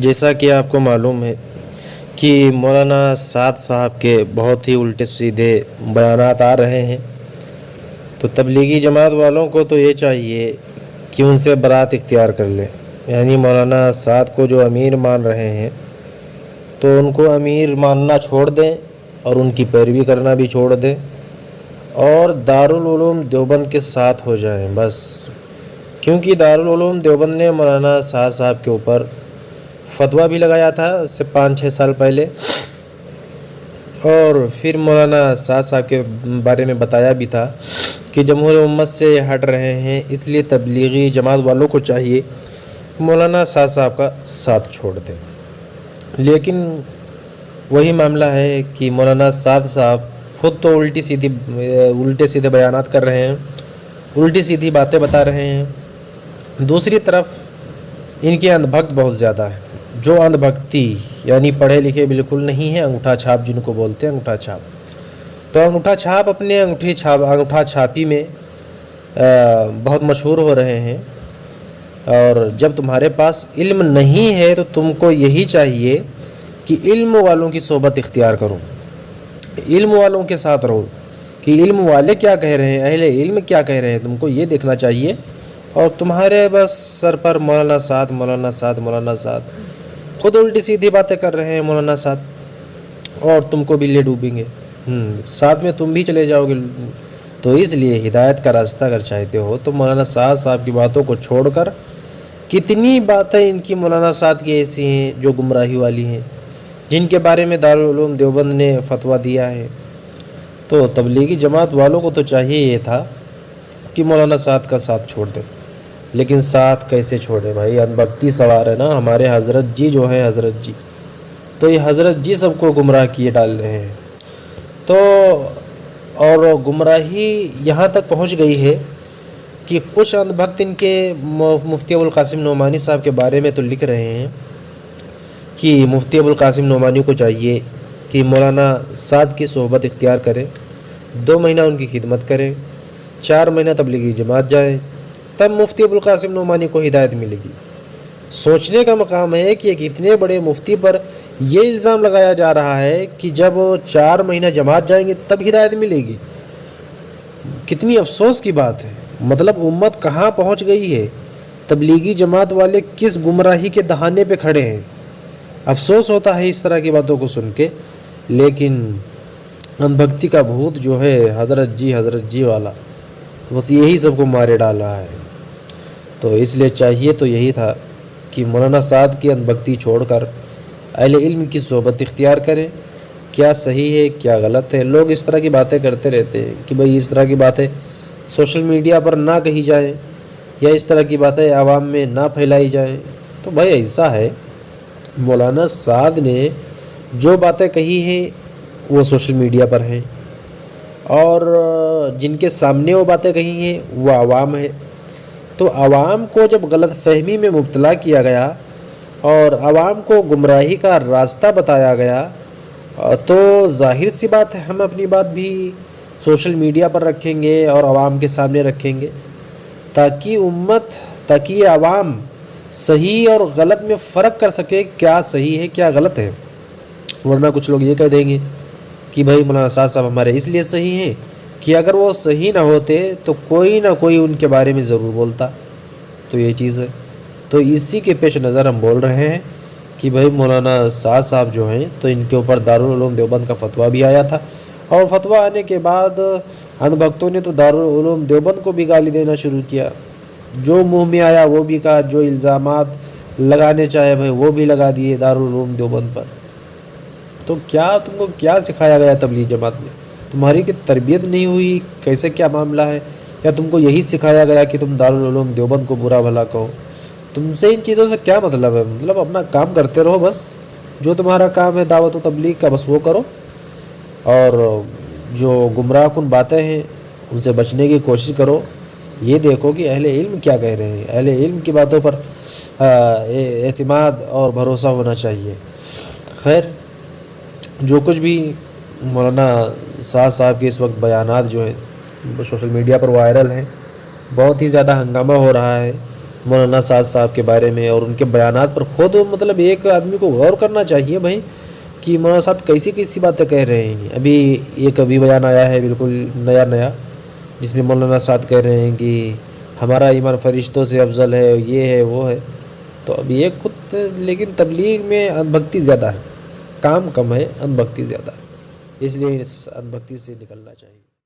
جیسا کہ آپ کو معلوم ہے کہ مولانا سعد صاحب کے بہت ہی الٹے سیدھے بیانات آ رہے ہیں، تو تبلیغی جماعت والوں کو تو یہ چاہیے کہ ان سے برات اختیار کر لیں، یعنی مولانا سعد کو جو امیر مان رہے ہیں تو ان کو امیر ماننا چھوڑ دیں اور ان کی پیروی کرنا بھی چھوڑ دیں اور دارالعلوم دیوبند کے ساتھ ہو جائیں بس، کیونکہ دارالعلوم دیوبند نے مولانا سعد صاحب کے اوپر فتویٰ بھی لگایا تھا اس سے 5-6 سال پہلے، اور پھر مولانا سعد صاحب کے بارے میں بتایا بھی تھا کہ جمہور امت سے ہٹ رہے ہیں، اس لیے تبلیغی جماعت والوں کو چاہیے مولانا سعد صاحب کا ساتھ چھوڑ دیں۔ لیکن وہی معاملہ ہے کہ مولانا سعد صاحب خود تو الٹے سیدھے بیانات کر رہے ہیں، الٹی سیدھی باتیں بتا رہے ہیں، دوسری طرف ان کے اندھ بھکت بہت زیادہ ہیں، جو اندھ بھکتی یعنی پڑھے لکھے بالکل نہیں ہیں، انگوٹھا چھاپ جن کو بولتے ہیں انگوٹھا چھاپ، تو انگوٹھا چھاپ اپنے انگوٹھا چھاپی میں بہت مشہور ہو رہے ہیں، اور جب تمہارے پاس علم نہیں ہے تو تم کو یہی چاہیے کہ علم والوں کی صحبت اختیار کرو، علم والوں کے ساتھ رہو کہ علم والے کیا کہہ رہے ہیں، اہل علم کیا کہہ رہے ہیں، تم کو یہ دیکھنا چاہیے، اور تمہارے بس سر پر مولانا سعد خود الٹی سیدھی باتیں کر رہے ہیں مولانا سعد، اور تم کو بھی لے ڈوبیں گے، ساتھ میں تم بھی چلے جاؤ گے۔ تو اس لیے ہدایت کا راستہ اگر چاہتے ہو تو مولانا سعد صاحب کی باتوں کو چھوڑ کر، کتنی باتیں ان کی مولانا سعد کی ایسی ہیں جو گمراہی والی ہیں، جن کے بارے میں دارالعلوم دیوبند نے فتویٰ دیا ہے، تو تبلیغی جماعت والوں کو تو چاہیے یہ تھا کہ مولانا سعد کا ساتھ چھوڑ دیں، لیکن ساتھ کیسے چھوڑیں بھائی، اندھ بھکتی سوار ہے نا ہمارے حضرت جی جو ہیں، حضرت جی تو یہ حضرت جی سب کو گمراہ کیے ڈال رہے ہیں، تو اور گمراہی یہاں تک پہنچ گئی ہے کہ کچھ اندھ بھکت ان کے مفتی ابوالقاسم نعمانی صاحب کے بارے میں تو لکھ رہے ہیں کہ مفتی ابوالقاسم نعمانی کو چاہیے کہ مولانا سعد کی صحبت اختیار کرے، 2 مہینہ ان کی خدمت کرے، 4 مہینہ تبلیغی جماعت جائے، تب مفتی ابوالقاسم نعمانی کو ہدایت ملے گی۔ سوچنے کا مقام ہے کہ ایک اتنے بڑے مفتی پر یہ الزام لگایا جا رہا ہے کہ جب 4 مہینہ جماعت جائیں گے تب ہدایت ملے گی، کتنی افسوس کی بات ہے، مطلب امت کہاں پہنچ گئی ہے، تبلیغی جماعت والے کس گمراہی کے دہانے پہ کھڑے ہیں، افسوس ہوتا ہے اس طرح کی باتوں کو سن کے۔ لیکن اندھ بھکتی کا بھوت جو ہے حضرت جی والا، تو بس یہی سب کو مارے ڈال رہا ہے، تو اس لیے چاہیے تو یہی تھا کہ مولانا سعد کی اندھ بھکتی چھوڑ کر اہل علم کی صحبت اختیار کریں، کیا صحیح ہے کیا غلط ہے۔ لوگ اس طرح کی باتیں کرتے رہتے ہیں کہ بھئی اس طرح کی باتیں سوشل میڈیا پر نہ کہی جائیں، یا اس طرح کی باتیں عوام میں نہ پھیلائی جائیں، تو بھائی ایسا ہے مولانا سعد نے جو باتیں کہی ہیں وہ سوشل میڈیا پر ہیں، اور جن کے سامنے وہ باتیں کہی ہیں وہ عوام ہے، تو عوام کو جب غلط فہمی میں مبتلا کیا گیا اور عوام کو گمراہی کا راستہ بتایا گیا، تو ظاہر سی بات ہے ہم اپنی بات بھی سوشل میڈیا پر رکھیں گے اور عوام کے سامنے رکھیں گے، تاکہ عوام صحیح اور غلط میں فرق کر سکے، کیا صحیح ہے کیا غلط ہے۔ ورنہ کچھ لوگ یہ کہہ دیں گے کہ بھائی مولانا سعد صاحب ہمارے اس لیے صحیح ہیں کہ اگر وہ صحیح نہ ہوتے تو کوئی نہ کوئی ان کے بارے میں ضرور بولتا، تو یہ چیز ہے، تو اسی کے پیش نظر ہم بول رہے ہیں کہ بھائی مولانا سعد صاحب جو ہیں تو ان کے اوپر دارالعلوم دیوبند کا فتویٰ بھی آیا تھا، اور فتویٰ آنے کے بعد اندھ بھکتوں نے تو دارالعلوم دیوبند کو بھی گالی دینا شروع کیا، جو منہ میں آیا وہ بھی کہا، جو الزامات لگانے چاہے بھائی وہ بھی لگا دیے دارالعلوم دیوبند پر۔ تو کیا تم کو کیا سکھایا گیا تبلیغ جماعت میں، تمہاری کہ تربیت نہیں ہوئی، کیسے کیا معاملہ ہے، یا تم کو یہی سکھایا گیا کہ تم دارالعلوم دیوبند کو برا بھلا کہو؟ تم سے ان چیزوں سے کیا مطلب ہے، مطلب اپنا کام کرتے رہو، بس جو تمہارا کام ہے دعوت و تبلیغ کا بس وہ کرو، اور جو گمراہ کن باتیں ہیں ان سے بچنے کی کوشش کرو، یہ دیکھو کہ اہل علم کیا کہہ رہے ہیں، اہل علم کی باتوں پر اعتماد اور بھروسہ ہونا چاہیے۔ خیر، جو کچھ بھی مولانا سعد صاحب کے اس وقت بیانات جو ہیں وہ سوشل میڈیا پر وائرل ہیں، بہت ہی زیادہ ہنگامہ ہو رہا ہے، مولانا سعد صاحب کے بارے میں اور ان کے بیانات پر خود مطلب ایک آدمی کو غور کرنا چاہیے بھائی کہ مولانا صاحب کیسی کیسی باتیں کہہ رہے ہیں۔ ابھی بیان آیا ہے بالکل نیا جس میں مولانا صاحب کہہ رہے ہیں کہ ہمارا ایمان فرشتوں سے افضل ہے، یہ ہے وہ ہے۔ تو اب یہ خود لیکن تبلیغ میں اندھ بھکتی زیادہ ہے، کام کم ہے، اندھ بھکتی زیادہ ہے، اس لیے اس اندھ بھکتی سے نکلنا چاہیے۔